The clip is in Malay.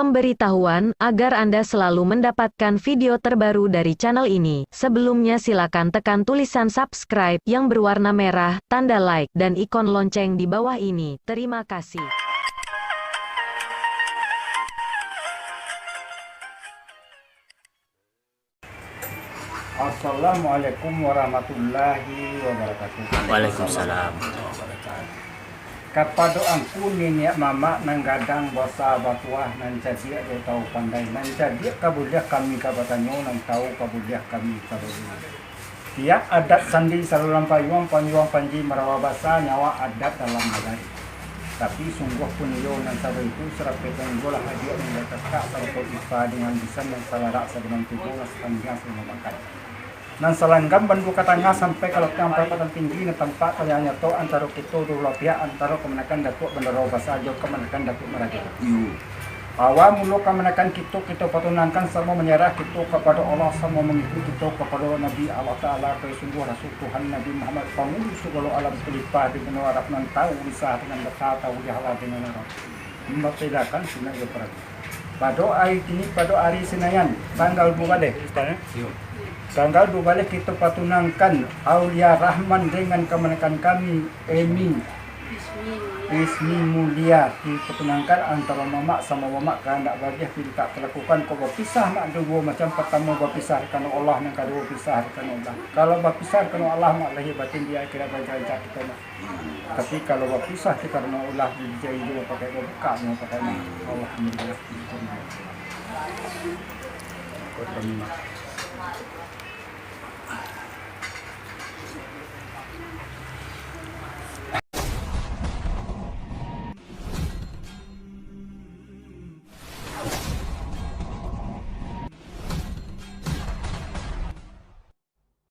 Pemberitahuan agar Anda selalu mendapatkan video terbaru dari channel ini. Sebelumnya silakan tekan tulisan subscribe yang berwarna merah, tanda like, dan ikon lonceng di bawah ini. Terima kasih. Assalamualaikum warahmatullahi wabarakatuh. Waalaikumsalam. Kepada angku nenek mama nanggadang bosa batuah nan jadi ada tahu pandai nan jadi kabuliah kami kabatanyo nan tahu kabuliah kami kabuliah. Tiap adat sandi saluran payung panji merawa basa nyawa adat dalam nagari. Tapi sungguh pun yo nan sabar itu serap petenggolah hadiah yang kakak sarko ipa dengan lisan yang salarak sebelum tubuh setengah semua makan. Nan salanggam bandu katanya sampai kalau sampai patang tinggi na tempat kayaknya to antara kita dua pihak antara kemenakan datuk bendera bahasa aja kemenakan datuk meraja. Awal mulu kemenakan kita patunangkan sama menyerah kita kepada Allah sama mengikuti kita kepada Nabi Allah Taala sungguh Rasul Tuhan Nabi Muhammad penghulu segala alam selipah dengan Arab nan tahu bisa dengan dekat tahu jalan dengan Arab. Membedakan sunnah ya para. Pada hari Senin tanggal 2 deh. Tanggal 2 balik kita patunangkan Aulia Rahman dengan kemenakan kami Emi Ismi Mulia dipatunangkan antara mamak sama mamak kehendak bagiah tidak terlakukan kau berpisah mak dua macam pertama berpisah karena Allah yang kedua berpisah karena Allah. Kalau berpisah karena Allah mak lahir batin dia kira baca kita mak. Tapi kalau berpisah karena Allah dijai juga pakai buka mau pakai alhamdulillah.